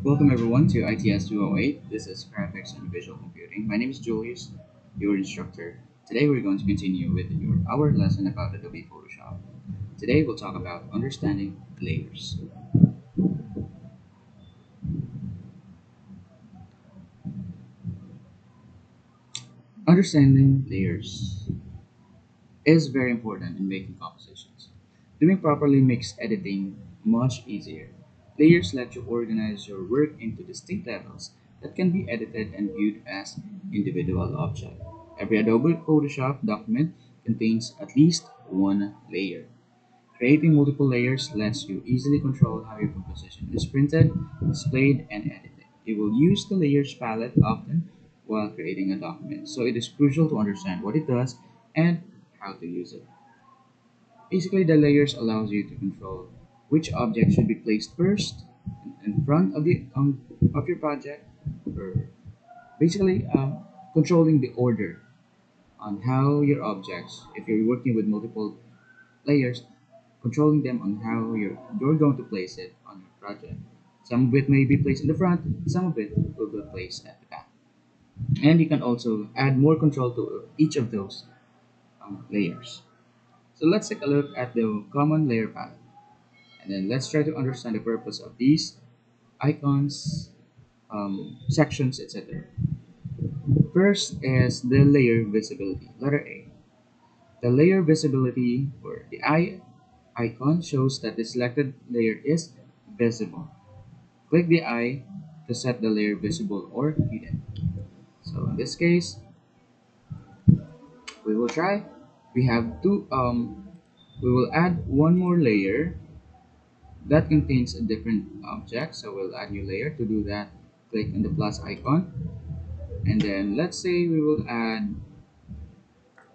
Welcome everyone to ITS 208. This is Graphics and Visual Computing. My name is Julius, your instructor. Today we're going to continue with our lesson about Adobe Photoshop. Today we'll talk about understanding layers. Understanding layers is very important in making compositions. Doing properly makes editing much easier. Layers let you organize your work into distinct levels that can be edited and viewed as individual objects. Every Adobe Photoshop document contains at least one layer. Creating multiple layers lets you easily control how your composition is printed, displayed, and edited. You will use the layers palette often while creating a document, so it is crucial to understand what it does and how to use it. Basically, the layers allows you to control which object should be placed first in front of the of your project, or basically controlling the order on how your objects, if you're working with multiple layers, controlling them on how you're going to place it on your project. Some of it may be placed in the front, some of it will be placed at the back. And you can also add more control to each of those layers. So let's take a look at the common layer palette. And then let's try to understand the purpose of these icons, sections, etc. First is the layer visibility, letter A. The layer visibility or the eye icon shows that the selected layer is visible. Click the eye to set the layer visible or hidden. So in this case, we will try. We have we will add one more layer that contains a different object. So we'll add new layer. To do that, click on the plus icon. And then let's say we will add,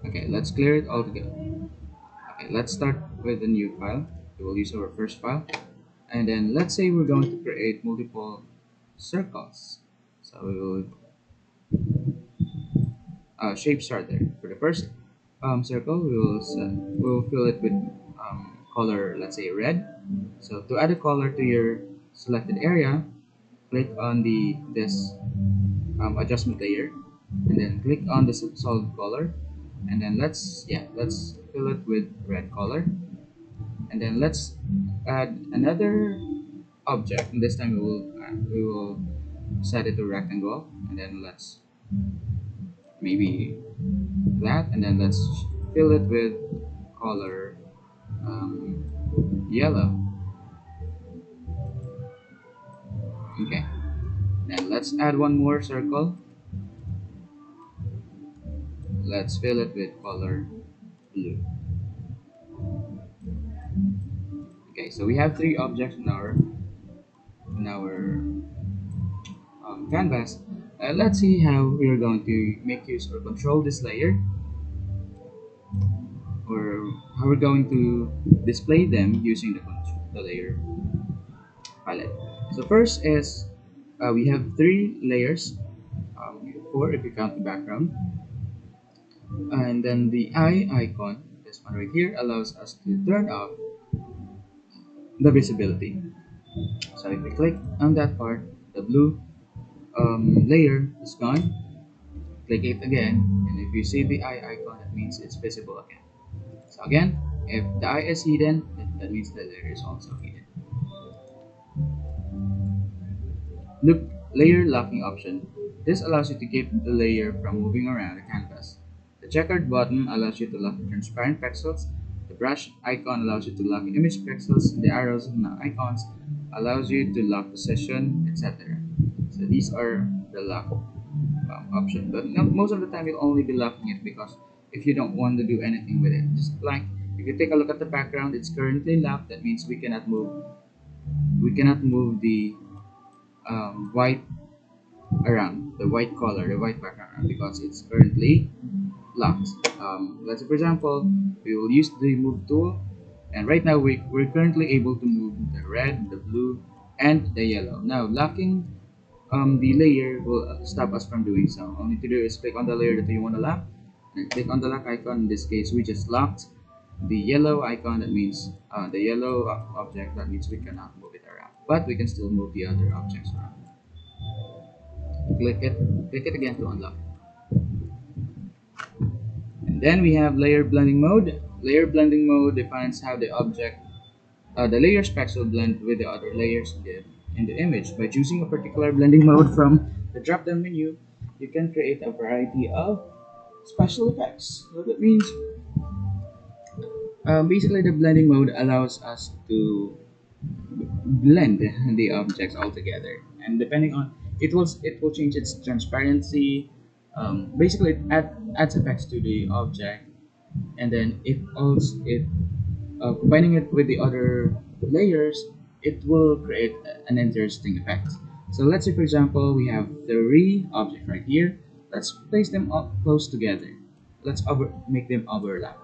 okay, let's clear it all together. Okay, let's start with a new file. We will use our first file. And then let's say we're going to create multiple circles. So we will shape starter. For the first circle, we will fill it with color, let's say red. So to add a color to your selected area, click on this adjustment layer, and then click on the solid color, and then let's fill it with red color, and then let's add another object. And this time we will set it to rectangle, and then let's maybe that, and then let's fill it with color yellow. Okay, then let's add one more circle. Let's fill it with color blue. Okay, so we have three objects in our canvas. Let's see how we are going to make use or control this layer, or how we're going to display them using the layer palette. So first is we have three layers, four if you count the background, and then the eye icon, this one right here, allows us to turn off the visibility. So if we click on that part, the blue layer is gone. Click it again, and if you see the eye icon, that means it's visible again. So again, if the eye is hidden, that means the layer is also hidden. Look, layer locking option. This allows you to keep the layer from moving around the canvas. The checkered button allows you to lock the transparent pixels. The brush icon allows you to lock image pixels. The arrows and the icons allows you to lock position, etc. So these are the lock option. But most of the time you'll only be locking it because if you don't want to do anything with it, just like if you take a look at the background, it's currently locked. That means we cannot move the white around, the white color, the white background, because it's currently locked. Let's say for example, we will use the move tool, and right now we're currently able to move the red, the blue, and the yellow. Now locking the layer will stop us from doing so. All you need to do is click on the layer that you want to lock, and click on the lock icon. In this case, we just locked The yellow icon, that means the yellow object, that means we cannot move it around, but we can still move the other objects around. Click it, click it again to unlock. And then we have layer blending mode. Layer blending mode defines how the layer specs will blend with the other layers in the image. By choosing a particular blending mode from the drop-down menu, you can create a variety of special effects. So that means basically the blending mode allows us to blend the objects all together, and depending on it will change its transparency. Basically, adds effects to the object, and then it combining it with the other layers, it will create an interesting effect. So let's say, for example, we have three objects right here. Let's place them up close together. Make them overlap,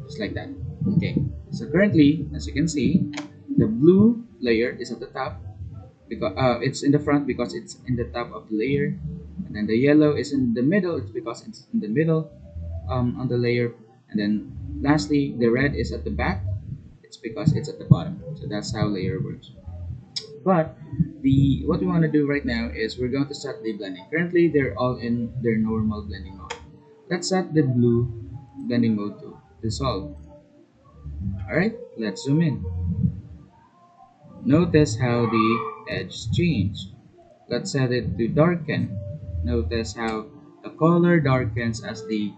just like that. Okay. So currently, as you can see, the blue layer is at the top because it's in the front because it's in the top of the layer, and then the yellow is in the middle. It's because it's in the middle on the layer, and then lastly, the red is at the back. It's because it's at the bottom. So that's how layer works. But the what we want to do right now is we're going to set the blending. Currently, they're all in their normal blending mode. Let's set the blue blending mode to dissolve. All right, let's zoom in. Notice how the edge changed. Let's set it to darken. Notice how the color darkens as they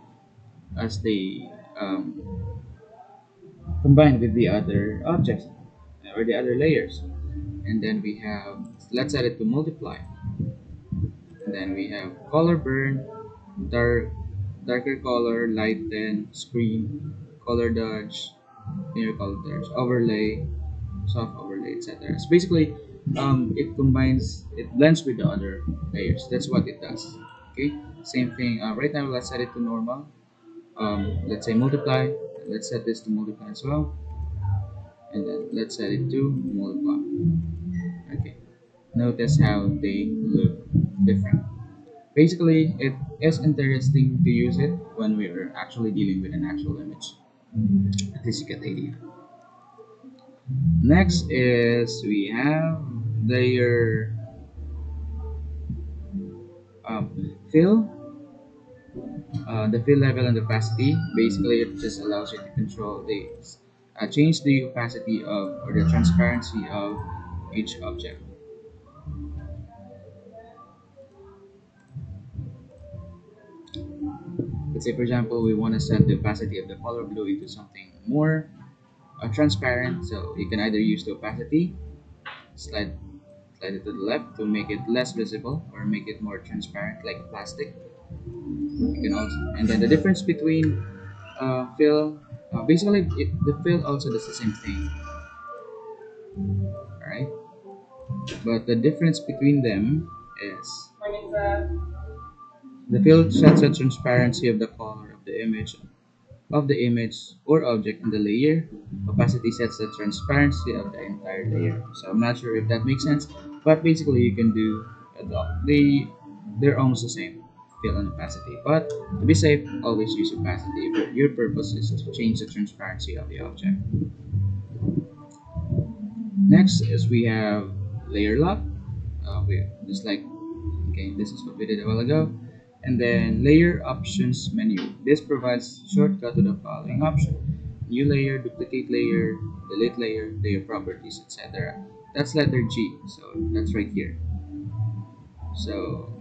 combine with the other objects or the other layers. And then we have, let's set it to multiply. And then we have color burn, dark, darker color, lighten, screen, color dodge, near color dodge, overlay, soft overlay, etc. So basically, it blends with the other layers. That's what it does. Okay, same thing. Right now, let's set it to normal. Let's say multiply. Let's set this to multiply as well, and then let's set it to multiply. Okay, notice how they look different. Basically, it is interesting to use it when we are actually dealing with an actual image. At least you get the idea. Next is we have layer fill, the fill level and opacity. Basically, it just allows you to control the change the opacity of or the transparency of each object. Let's say, for example, we want to set the opacity of the color blue into something more transparent. So you can either use the opacity, slide slide it to the left to make it less visible or make it more transparent, like plastic. You can also, and then the difference between fill, basically the fill also does the same thing, all right? But the difference between them is the fill sets the transparency of the color of the image or object in the layer. Opacity sets the transparency of the entire layer. So I'm not sure if that makes sense, but basically you can do they're almost the same, fill and opacity. But to be safe, always use opacity if your purpose is to change the transparency of the object. Next is we have layer lock. We just like okay, this is what we did a while ago. And then layer options menu. This provides shortcut to the following option: new layer, duplicate layer, delete layer, layer properties, etc. That's letter G, so that's right here. So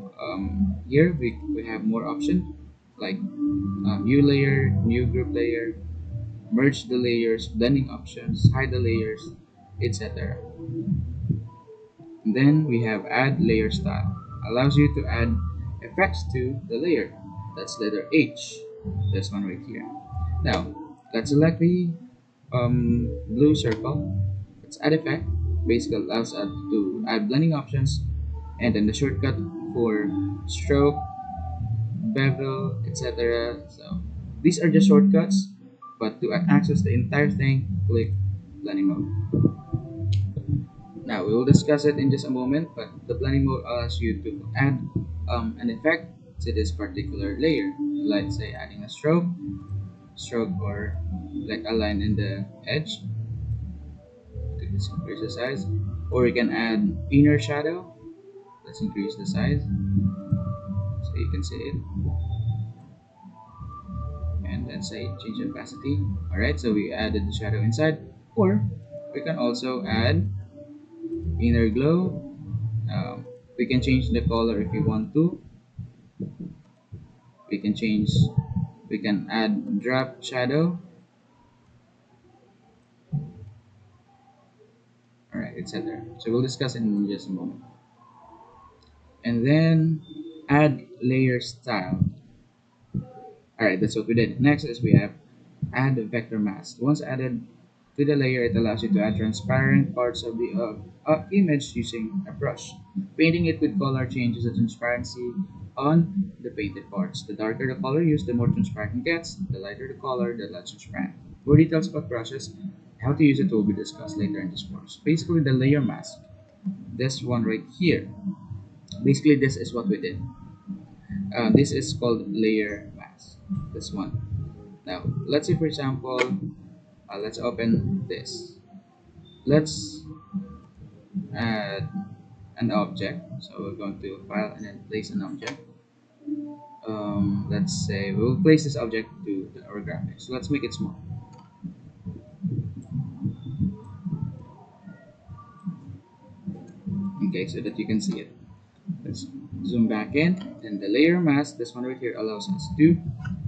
here we have more options like new layer, new group layer, merge the layers, blending options, hide the layers, etc. And then we have add layer style. Allows you to add effects to the layer. That's letter H. This one right here. Now let's select the blue circle. Let's add effect. Basically allows us to add blending options, and then the shortcut for stroke, bevel, etc. So these are just shortcuts, but to access the entire thing, click blending mode. Now we will discuss it in just a moment, but the blending mode allows you to add an effect to this particular layer. Let's say adding a stroke, stroke or like a line in the edge to increase the size. Or you can add inner shadow. Let's increase the size so you can see it. And let's say change the opacity. Alright, so we added the shadow inside. Or we can also add inner glow. Um, we can change the color if you want to. We can change, we can add drop shadow. Alright, etc. So we'll discuss it in just a moment. And then add layer style. Alright, that's what we did. Next is we have add vector mask. Once added to the layer, it allows you to add transparent parts of the image using a brush. Painting it with color changes the transparency on the painted parts. The darker the color used, the more transparent it gets. The lighter the color, the less transparent. More details about brushes, how to use it will be discussed later in this course. Basically, the layer mask, this one right here. Basically, this is what we did. This is called layer mask. This one. Now, let's say for example, let's open this. Let's add an object. So we're going to file and then place an object. Let's say we'll place this object to our graphics. So let's make it small. Okay, so that you can see it. Let's zoom back in, and the layer mask, this one right here, allows us to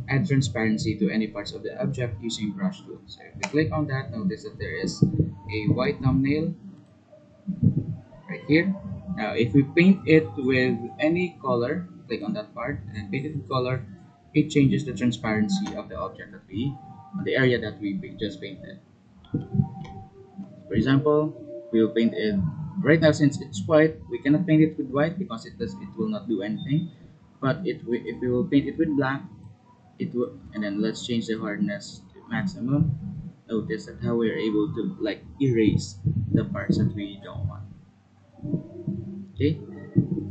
add transparency to any parts of the object using brush tool. So if we click on that, notice that there is a white thumbnail right here. Now if we paint it with any color, click on that part and paint it with color, it changes the transparency of the object that the area that we just painted. For example, we will paint it right now. Since it's white, we cannot paint it with white because it will not do anything. But if we will paint it with black, it will. And then let's change the hardness to maximum. Notice that how we are able to like erase the parts that we don't want. Okay.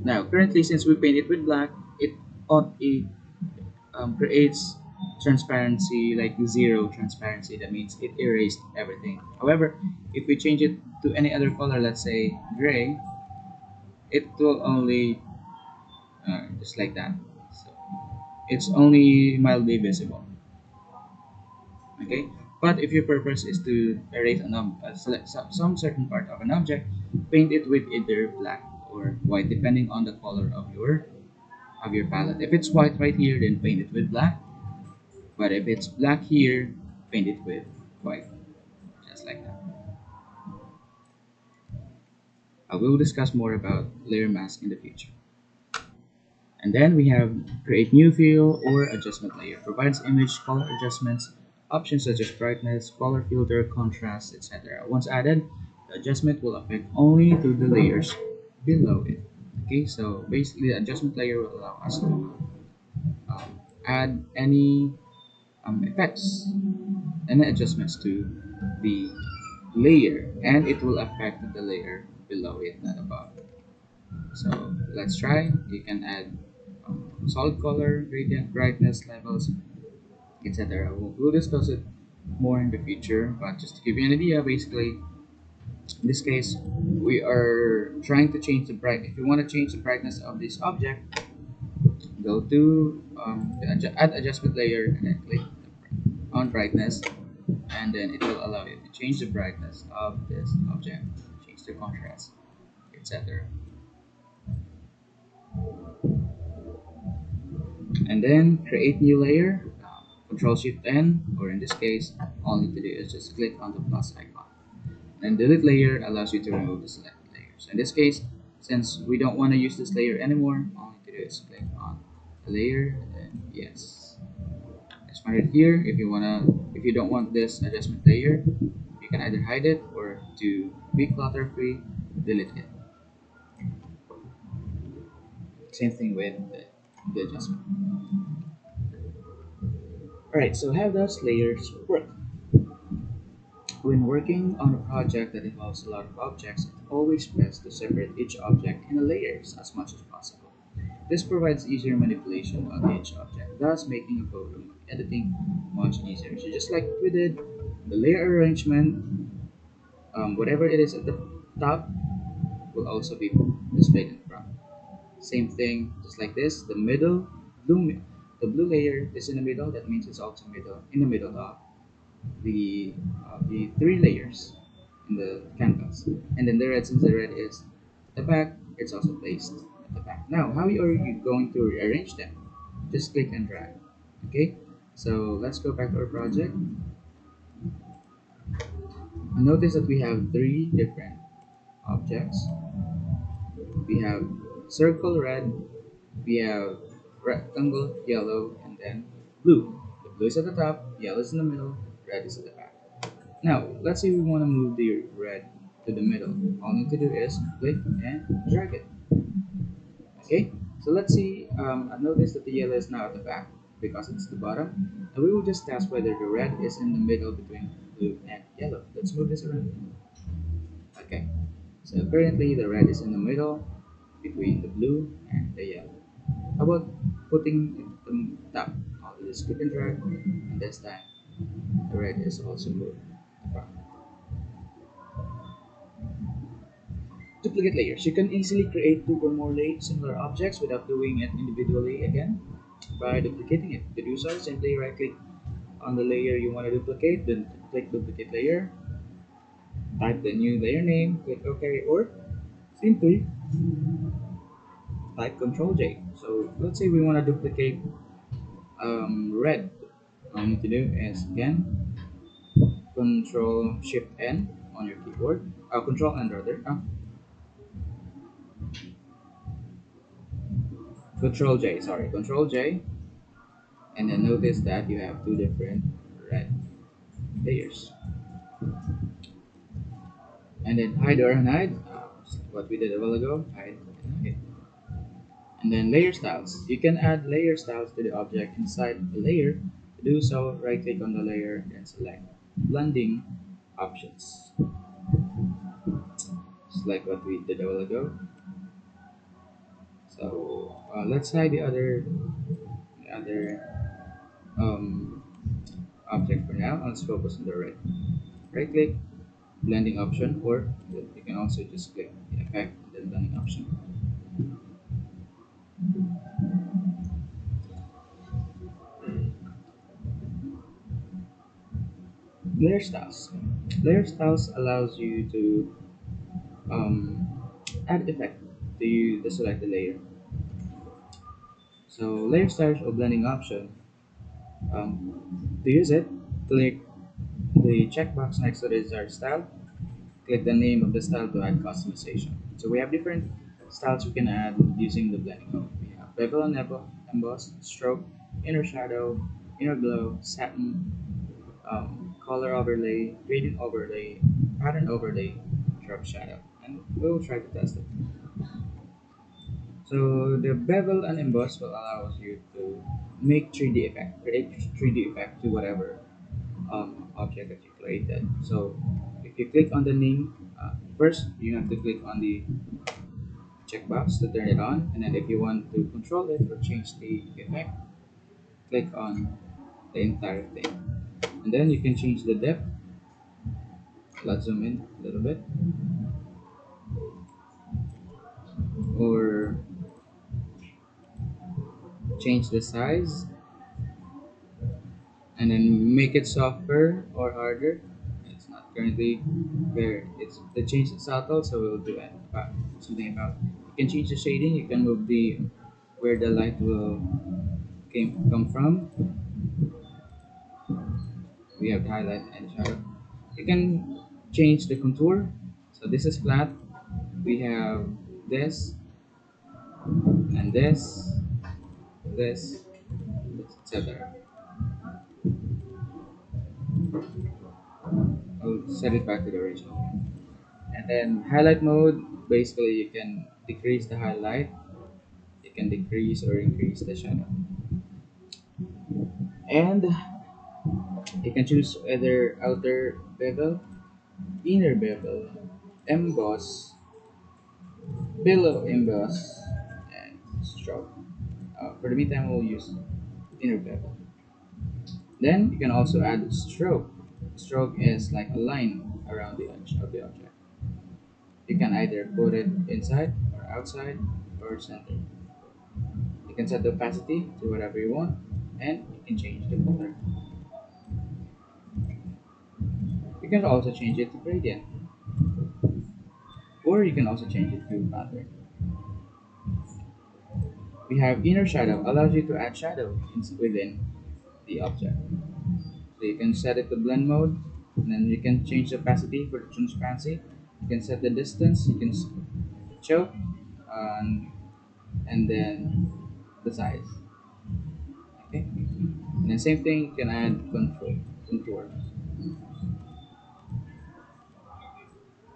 Now currently, since we paint it with black, it creates transparency like zero transparency. That means it erased everything. However, if we change it to any other color, let's say gray, it will only just like that. So it's only mildly visible. Okay, but if your purpose is to erase select some certain part of an object, paint it with either black or white depending on the color of your palette. If it's white right here, then paint it with black. But if it's black here, paint it with white, just like that. We will discuss more about layer mask in the future. And then we have create new fill or adjustment layer. Provides image color adjustments, options such as brightness, color filter, contrast, etc. Once added, the adjustment will affect only to the layers below it. Okay, so basically the adjustment layer will allow us to add any effects and adjustments to the layer, and it will affect the layer below it, not above. So let's try. You can add solid color, gradient, brightness levels, etc. We'll discuss it more in the future, but just to give you an idea, basically, in this case, we are trying to change the bright. If you want to change the brightness of this object, go to add adjustment layer and then click on brightness, and then it will allow you to change the brightness of this object, change the contrast, etc. And then create new layer, Control Shift N, or in this case, all you need to do is just click on the plus icon. And delete layer allows you to remove the selected layers. In this case, since we don't want to use this layer anymore, all you need to do is click on the layer and then yes. It's right here. If you don't want this adjustment layer, you can either hide it or to be clutter free, delete it. Same thing with the adjustment. Alright, so how does layers work? When working on a project that involves a lot of objects, it's always best to separate each object into layers as much as possible. This provides easier manipulation on each object, thus making a photo editing much easier. So just like we did, the layer arrangement, whatever it is at the top will also be displayed in front. Same thing, just like this, the middle blue, the blue layer is in the middle. That means it's also middle in the middle of the three layers in the canvas. And then the red, since the red is at the back, it's also placed at the back. Now, how are you going to rearrange them? Just click and drag. Okay, so let's go back to our project. Notice that we have three different objects. We have circle red, we have rectangle yellow, and then blue. The blue is at the top, yellow is in the middle, red is at the back. Now, let's say we want to move the red to the middle. All we need to do is click and drag it. Okay, so let's see. Notice that the yellow is now at the back because it's the bottom. And we will just test whether the red is in the middle between blue and yellow. Let's move this around. Okay, so currently the red is in the middle between the blue and the yellow. How about putting it on top? I'll just click and drag, and this time the red is also moved front. Duplicate layers. You can easily create two or more similar objects without doing it individually again by duplicating it. To do so, simply right click on the layer you want to duplicate, then click duplicate layer, type the new layer name, click OK, or simply type Control J. So let's say we want to duplicate red. All you need to do is again Control Shift N on your keyboard. Control N rather. Control J. Sorry, Control J, and then notice that you have two different red layers. And then hide or unhide. What we did a while ago. Hide and hide. And then layer styles. You can add layer styles to the object inside the layer. To do so, right click on the layer and select blending options. Just like what we did a while ago. So let's hide the other um, object for now. Let's focus on the red. Right click, blending option, or you can also just click the effect and then blending option. Layer styles. Layer styles allows you to add effect to the selected layer. So layer styles or blending option. To use it, click the checkbox next to the desired style. Click the name of the style to add customization. So we have different styles we can add using the blending mode. We have bevel and emboss, stroke, inner shadow, inner glow, satin, color overlay, gradient overlay, pattern overlay, drop shadow, and we'll try to test it. So the bevel and emboss will allow you to make 3D effect, create 3D effect to whatever object that you created. So if you click on the name, first you have to click on the checkbox to turn it on, and then if you want to control it or change the effect, click on the entire thing. And then you can change the depth. Let's zoom in a little bit, or change the size, and then make it softer or harder. It's not currently there. It's the change is subtle, so we'll do it about something about. You can change the shading. You can move the where the light will come from. We have highlight and shadow. You can change the contour. So this is flat. We have this and this, etc. I'll set it back to the original one. And then highlight mode, basically you can decrease the highlight, you can decrease or increase the shadow. And you can choose either outer bevel, inner bevel, emboss, below emboss, and stroke. For the meantime, we'll use inner bevel. Then you can also add stroke. Stroke is like a line around the edge of the object. You can either put it inside or outside or center. You can set the opacity to whatever you want and you can change the color. You can also change it to gradient or you can also change it to pattern. We have inner shadow allows you to add shadow within the object. So you can set it to blend mode and then you can change the opacity for the transparency. You can set the distance, you can choke, um, and then the size. Okay, and then same thing you can add contour.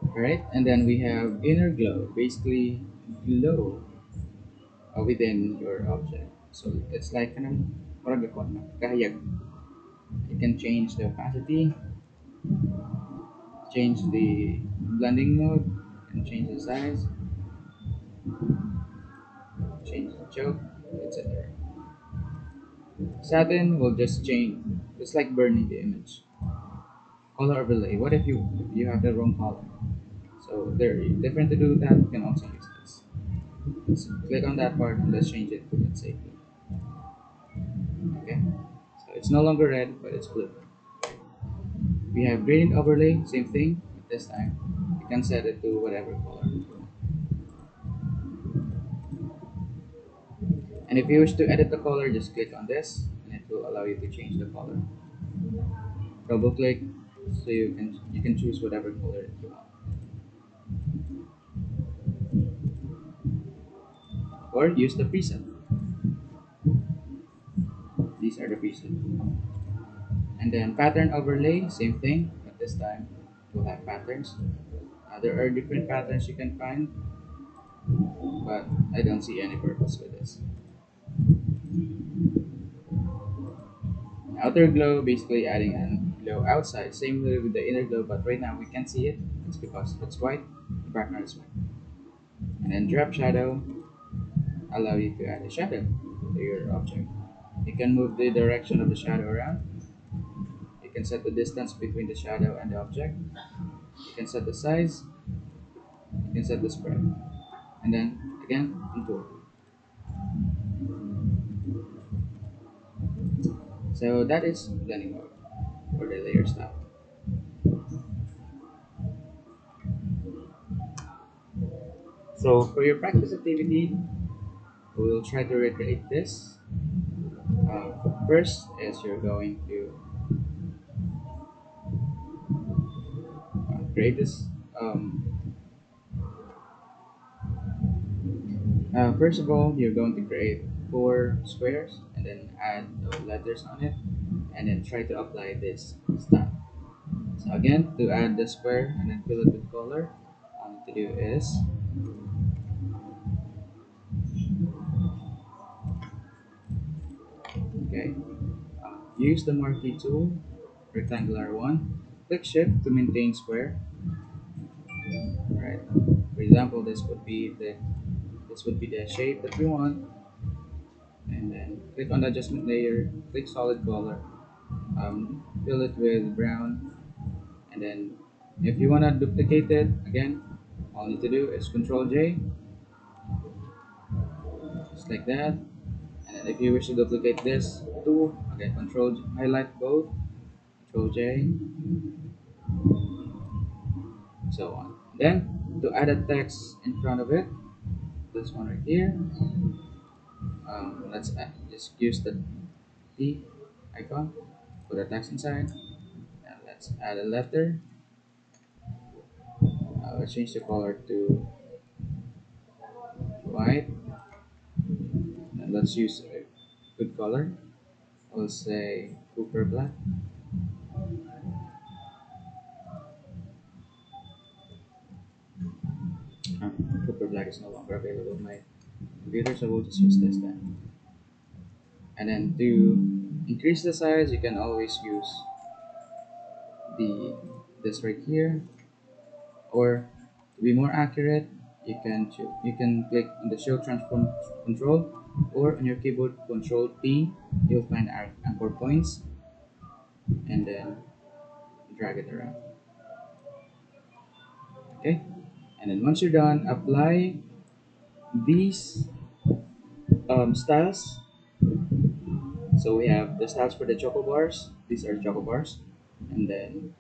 All right, and then we have inner glow, basically glow within your object. So it's like kind of parang gakon na, kahayag. You can change the opacity, change the blending mode, and change the size, change the choke, etc. Satin will just change. It's like burning the image. Color overlay. What if you have the wrong color? So there, different to do that. You can also use this. Let's click on that part and let's change it to let's say blue. Okay. So it's no longer red, but it's blue. We have gradient overlay. Same thing. But this time, you can set it to whatever color you want. And if you wish to edit the color, just click on this, and it will allow you to change the color. Double click, so you can choose whatever color you want. Or use the preset. These are the presets. And then pattern overlay, same thing, but this time we'll have patterns. There are different patterns you can find, but I don't see any purpose with this. Outer glow, basically adding a glow outside, same with the inner glow, but right now we can't see it. It's because it's white, the background is white. And then drop shadow, allow you to add a shadow to your object. You can move the direction of the shadow around. You can set the distance between the shadow and the object. You can set the size. You can set the spread. And then again, contour. So that is blending mode for the layer style. So for your practice activity, we will try to recreate this. First is you're going to create this. First of all, you're going to create four squares and then add the letters on it, and then try to apply this style. So again, to add the square and then fill it with color, all you need to do is okay, use the marquee tool, rectangular one. Click shift to maintain square. Right. For example, this would be the shape that we want, and then click on the adjustment layer. Click solid color. Fill it with brown, and then if you wanna duplicate it again, all you need to do is Control J, just like that. And then if you wish to duplicate this too, again highlight both, Control J, so on. Then to add a text in front of it, this one right here. Just use the T icon, put a text inside. Now let's add a letter. Let's change the color to white. And let's use a good color. I'll say Cooper Black. Cooper Black is no longer available on my computer, so we'll just use this then. And then to increase the size, you can always use the this right here, or to be more accurate, You can click on the show transform control, or on your keyboard Control P. You'll find our anchor points, and then drag it around. Okay, and then once you're done, apply these styles. So we have the styles for the choco bars. These are choco bars, and then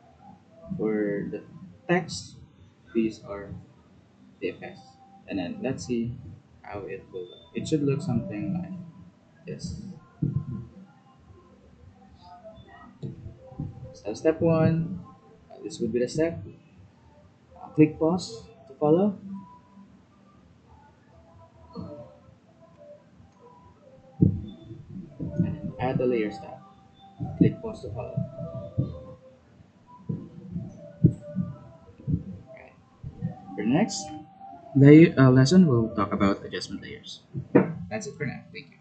for the text, these are the effects. And then let's see how it will look. It should look something like this. So step one, this would be the step. Click pause to follow, and then add the layer step. Click pause to follow. Right. For the next lesson, we'll talk about adjustment layers. That's it for now. Thank you.